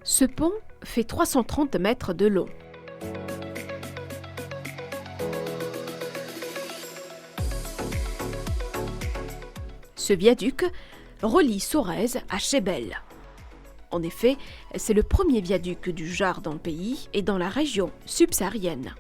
Ce pont fait 330 mètres de long. Ce viaduc relie Sorèze à Chébel. En effet, c'est le premier viaduc du genre dans le pays et dans la région subsaharienne.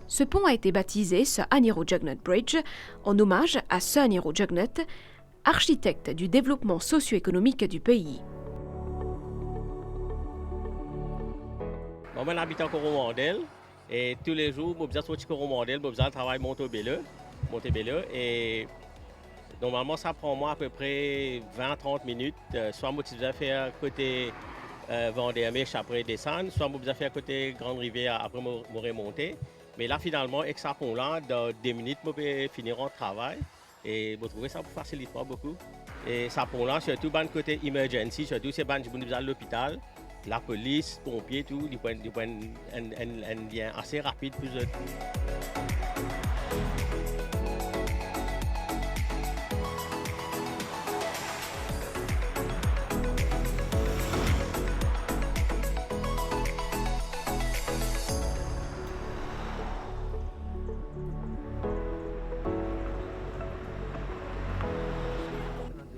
Ce pont a été baptisé Sir Anirudjugnet Bridge en hommage à Sir Anirudjugnet, architecte du développement socio-économique du pays. Moi, j'habite en Coromandel et tous les jours, je suis sorti Coromandel, je travaille Montebello. Et normalement, ça prend moi à peu près 20-30 minutes. Soit je vais faire côté Vendémèche après descendre, soit je vais faire côté Grande Rivière après me remonter. Mais là, finalement, avec ce pont-là, dans 2 minutes, je peux finir mon travail. Et je trouve ça facilite pas beaucoup. Et ce pont-là, surtout dans le côté emergency, surtout c'est dans l'hôpital, la police, pompiers, tout, ils prennent un lien assez rapide pour eux.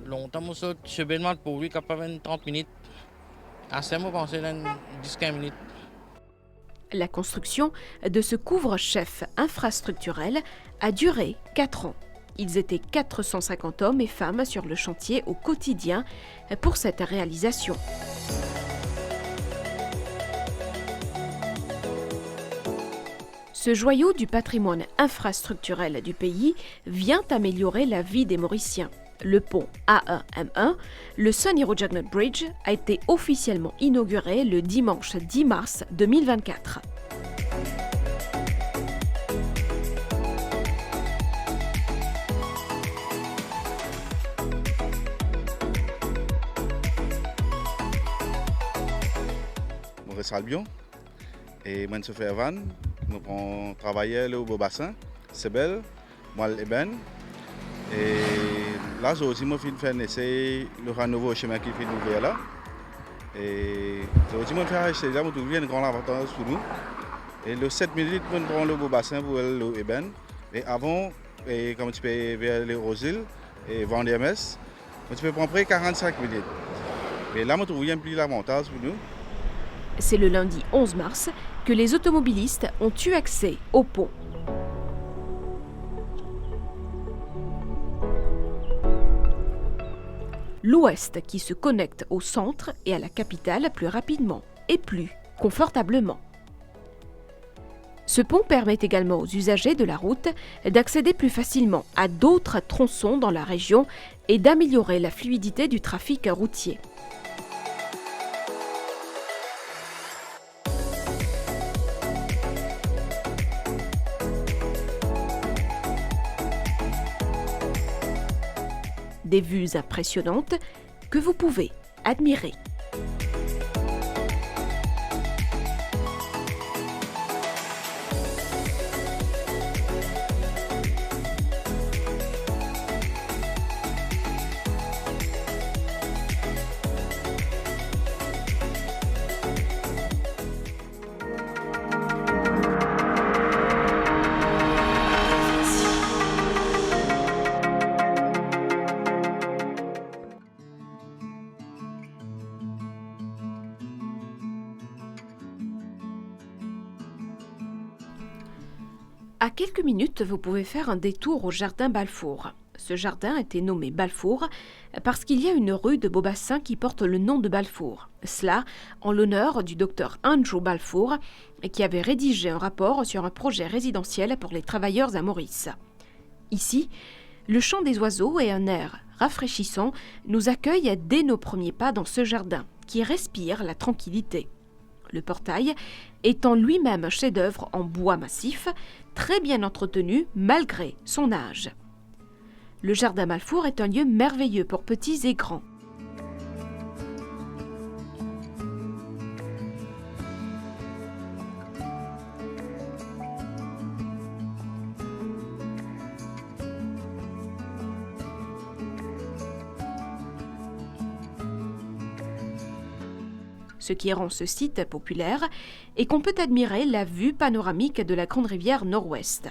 Longtemps, je suis pour lui, capable 30 minutes. Assez, moi, pensé dans 10-15 minutes. La construction de ce couvre-chef infrastructurel a duré 4 ans. Ils étaient 450 hommes et femmes sur le chantier au quotidien pour cette réalisation. Ce joyau du patrimoine infrastructurel du pays vient améliorer la vie des Mauriciens. Le pont A1M1, le Sir Anirudjugnet Bridge, a été officiellement inauguré le dimanche 10 mars 2024. Maurice Albion et moi je fais Van, nous prenons travailler au beau bassin, c'est belle, moi Eben. Et là, j'ai aussi fait un essai, le nouveau chemin qui fait ouvert là. Et j'ai aussi fait un essai là, pour trouver un grand avantage pour nous. Et le 7 minutes, on prend le beau bassin pour aller au Eben. Et avant, et comme tu peux vers les Rosils et Vendémèche, tu peux prendre près 45 minutes. Et là, on trouve un plus l'avantage pour nous. C'est le lundi 11 mars que les automobilistes ont eu accès au pont. L'ouest qui se connecte au centre et à la capitale plus rapidement et plus confortablement. Ce pont permet également aux usagers de la route d'accéder plus facilement à d'autres tronçons dans la région et d'améliorer la fluidité du trafic routier. Des vues impressionnantes que vous pouvez admirer. À quelques minutes, vous pouvez faire un détour au jardin Balfour. Ce jardin a été nommé Balfour parce qu'il y a une rue de Beaubassin qui porte le nom de Balfour. Cela en l'honneur du docteur Andrew Balfour, qui avait rédigé un rapport sur un projet résidentiel pour les travailleurs à Maurice. Ici, le chant des oiseaux et un air rafraîchissant nous accueillent dès nos premiers pas dans ce jardin, qui respire la tranquillité. Le portail étant lui-même un chef-d'œuvre en bois massif, très bien entretenu malgré son âge. Le jardin Balfour est un lieu merveilleux pour petits et grands. Ce qui rend ce site populaire est qu'on peut admirer la vue panoramique de la grande rivière Nord-Ouest.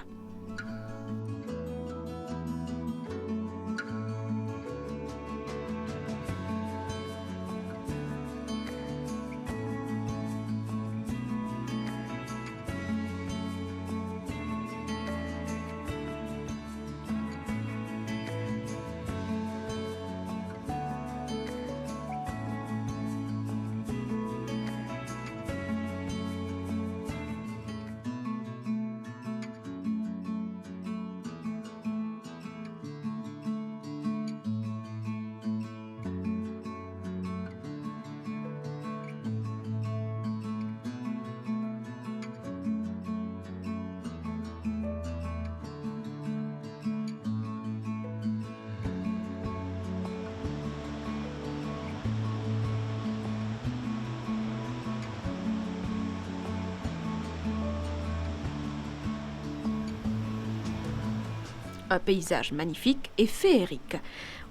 Un paysage magnifique et féerique.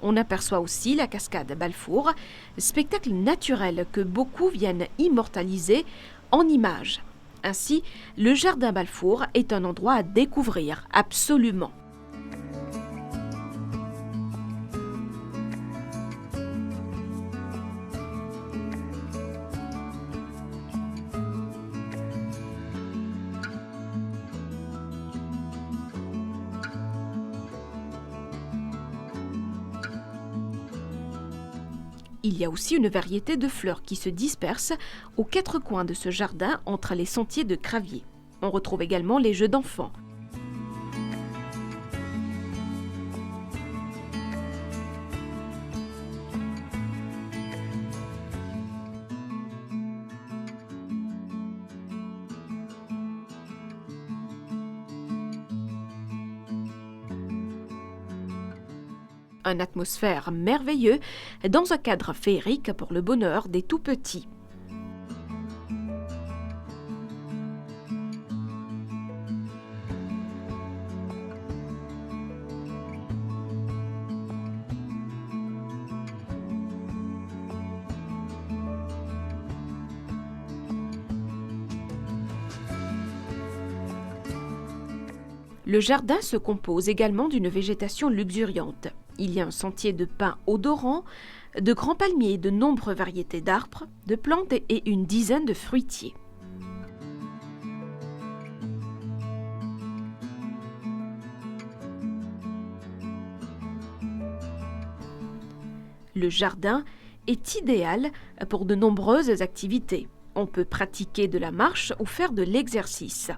On aperçoit aussi la cascade Balfour, spectacle naturel que beaucoup viennent immortaliser en images. Ainsi, le jardin Balfour est un endroit à découvrir absolument. Il y a aussi une variété de fleurs qui se dispersent aux quatre coins de ce jardin entre les sentiers de gravier. On retrouve également les jeux d'enfants. Une atmosphère merveilleuse dans un cadre féerique pour le bonheur des tout-petits. Le jardin se compose également d'une végétation luxuriante. Il y a un sentier de pins odorants, de grands palmiers, de nombreuses variétés d'arbres, de plantes et une dizaine de fruitiers. Le jardin est idéal pour de nombreuses activités. On peut pratiquer de la marche ou faire de l'exercice.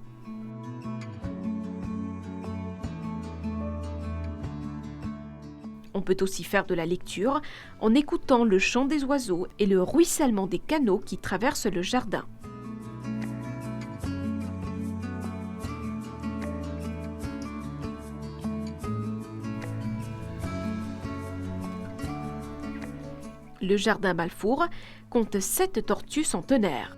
On peut aussi faire de la lecture en écoutant le chant des oiseaux et le ruissellement des canaux qui traversent le jardin. Le jardin Balfour compte 7 tortues centenaires.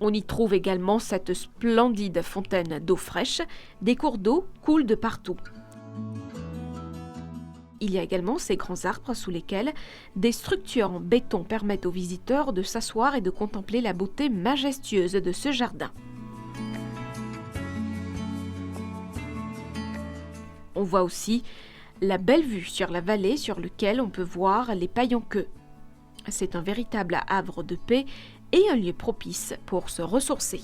On y trouve également cette splendide fontaine d'eau fraîche. Des cours d'eau coulent de partout. Il y a également ces grands arbres sous lesquels des structures en béton permettent aux visiteurs de s'asseoir et de contempler la beauté majestueuse de ce jardin. On voit aussi la belle vue sur la vallée sur laquelle on peut voir les Paillanqueux. C'est un véritable havre de paix et un lieu propice pour se ressourcer.